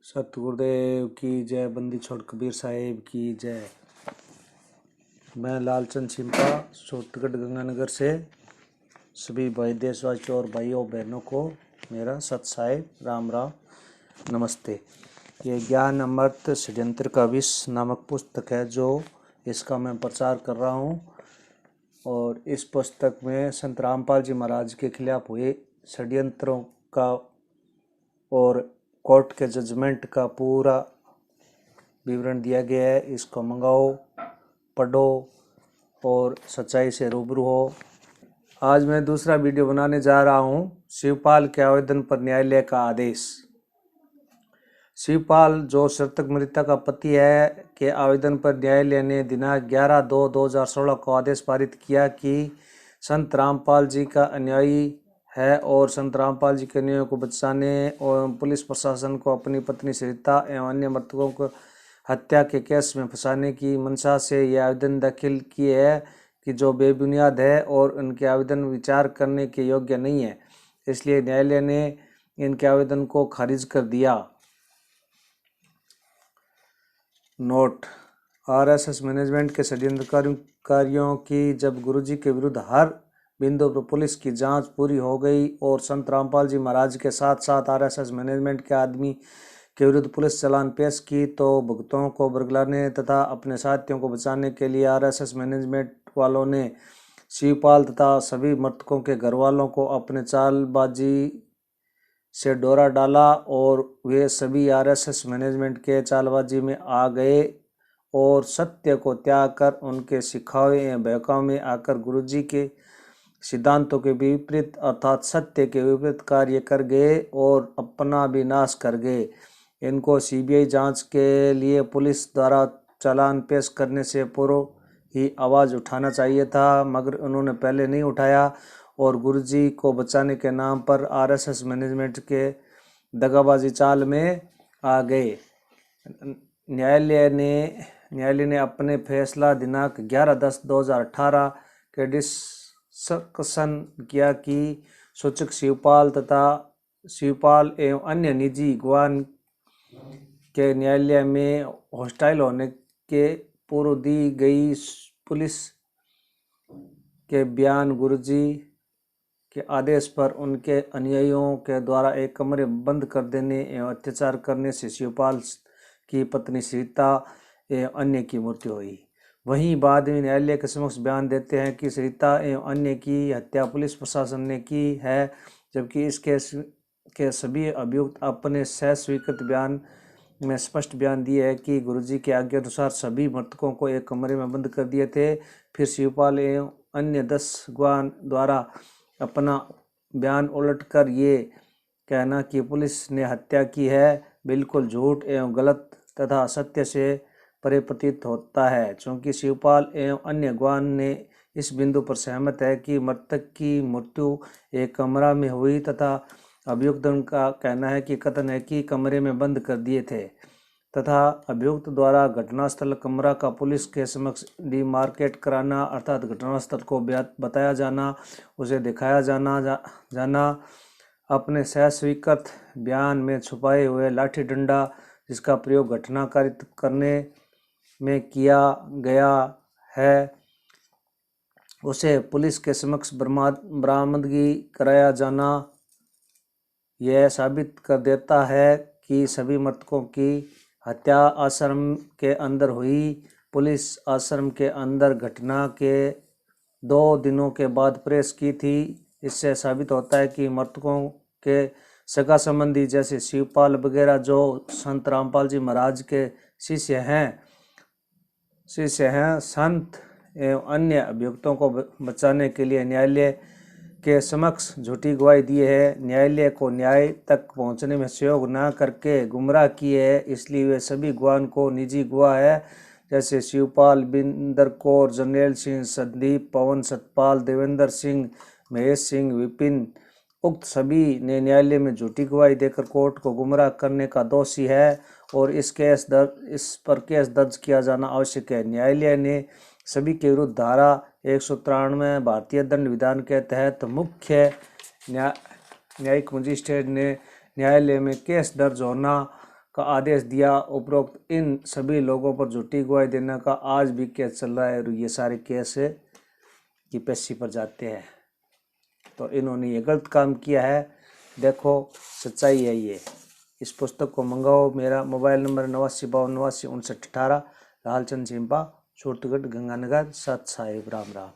सतगुरुदेव की जय। बंदी छोड़ कबीर साहेब की जय। मैं लालचंद चिंपा छोटगढ़ गंगानगर से सभी भाई देशवासियों और भाइयों बहनों को मेरा सत साहेब राम राम नमस्ते। ये ज्ञान अमृत षड्यंत्र का विष नामक पुस्तक है जो इसका मैं प्रचार कर रहा हूँ। और इस पुस्तक में संत रामपाल जी महाराज के खिलाफ हुए षड्यंत्रों का और कोर्ट के जजमेंट का पूरा विवरण दिया गया है। इसको मंगाओ, पढ़ो और सच्चाई से रूबरू हो। आज मैं दूसरा वीडियो बनाने जा रहा हूँ। शिवपाल के आवेदन पर न्यायालय का आदेश। शिवपाल जो शर्तक मृता का पति है के आवेदन पर न्यायालय ने दिनांक 11/2/2016 को आदेश पारित किया कि संत रामपाल जी का अनुयायी है और संत रामपाल जी के अन्यायियों को बचाने और पुलिस प्रशासन को अपनी पत्नी सरिता एवं अन्य मृतकों को हत्या के केस में फंसाने की मंशा से यह आवेदन दाखिल किए है कि जो बेबुनियाद है और उनके आवेदन विचार करने के योग्य नहीं है। इसलिए न्यायालय ने इनके आवेदन को खारिज कर दिया। नोट: आरएसएस मैनेजमेंट के षड्यंत्रकारियों की जब गुरुजी के विरुद्ध हर बिंदु पर पुलिस की जांच पूरी हो गई और संत रामपाल जी महाराज के साथ साथ आरएसएस मैनेजमेंट के आदमी के विरुद्ध पुलिस चालान पेश की तो भक्तों को बरगलाने तथा अपने साथियों को बचाने के लिए आरएसएस मैनेजमेंट वालों ने शिवपाल तथा सभी मृतकों के घर वालों को अपने चालबाजी से डोरा डाला और वे सभी आरएसएस मैनेजमेंट के चालबाजी में आ गए और सत्य को त्याग कर उनके सिखावे या बहकावे में आकर गुरुजी के सिद्धांतों के विपरीत अर्थात सत्य के विपरीत कार्य कर गए और अपना भी नाश कर गए। इनको सीबीआई जांच के लिए पुलिस द्वारा चालान पेश करने से पूर्व ही आवाज़ उठाना चाहिए था, मगर उन्होंने पहले नहीं उठाया और गुरुजी को बचाने के नाम पर आरएसएस मैनेजमेंट के दगाबाजी चाल में आ गए। न्यायालय ने अपने फैसला दिनांक 11/10/2018 के डिस्कशन किया कि सूचक शिवपाल एवं अन्य निजी गवाह के न्यायालय में हॉस्टाइल होने के पूर्व दी गई पुलिस के बयान गुरुजी के आदेश पर उनके अनुयायियों के द्वारा एक कमरे बंद कर देने एवं अत्याचार करने से शिवपाल की पत्नी सरिता एवं अन्य की मृत्यु हुई। वहीं बाद में न्यायालय के समक्ष बयान देते हैं कि सरिता एवं अन्य की हत्या पुलिस प्रशासन ने की है, जबकि इस केस के सभी अभियुक्त अपने स्वीकृत बयान में स्पष्ट बयान दिए है कि गुरुजी के आज्ञा अनुसार सभी मृतकों को एक कमरे में बंद कर दिए थे। फिर शिवपाल एवं अन्य 10 गवाह द्वारा अपना बयान उलटकर ये कहना कि पुलिस ने हत्या की है बिल्कुल झूठ एवं गलत तथा असत्य से परे प्रतीत होता है, क्योंकि शिवपाल एवं अन्य गवाह ने इस बिंदु पर सहमत है कि मृतक की मृत्यु एक कमरा में हुई तथा अभियुक्त का कहना है कि कथन है कि कमरे में बंद कर दिए थे तथा अभियुक्त द्वारा घटनास्थल कमरा का पुलिस के समक्ष डिमार्केट कराना अर्थात घटनास्थल को बताया जाना, उसे दिखाया जाना अपने स्वीकृत बयान में छुपाए हुए लाठी डंडा जिसका प्रयोग घटना कारित करने में किया गया है उसे पुलिस के समक्ष बरामदगी कराया जाना यह साबित कर देता है कि सभी मृतकों की हत्या आश्रम के अंदर हुई। पुलिस आश्रम के अंदर घटना के 2 दिनों के बाद प्रेस की थी। इससे साबित होता है कि मृतकों के सगा संबंधी जैसे शिवपाल वगैरह जो संत रामपाल जी महाराज के शिष्य हैं संत एवं अन्य अभियुक्तों को बचाने के लिए न्यायालय के समक्ष झूठी गवाही दिए है, न्यायालय को न्याय तक पहुंचने में सहयोग न करके गुमराह किए है। इसलिए वे सभी गवाह को निजी गवाह है जैसे शिवपाल, बिंदर कौर, जर्नैल सिंह, संदीप, पवन, सतपाल, देवेंद्र सिंह, महेश सिंह, विपिन उक्त सभी ने न्यायालय में झूठी गवाही देकर कोर्ट को गुमराह करने का दोषी है और इस पर केस दर्ज किया जाना आवश्यक है। न्यायालय ने सभी के विरुद्ध धारा 193 भारतीय दंड विधान के तहत मुख्य न्यायिक मजिस्ट्रेट ने न्यायालय में केस दर्ज होना का आदेश दिया। उपरोक्त इन सभी लोगों पर झूठी गवाही देने का आज भी केस चल रहा है और ये सारे केस यूपीएससी पर जाते हैं। तो इन्होंने ये गलत काम किया है। देखो सच्चाई है ये। इस पुस्तक को मंगाओ। मेरा मोबाइल नंबर 8952895918। लालचंद सिंपा, सूरतगढ़, गंगानगर। सत साहिब, राम राम।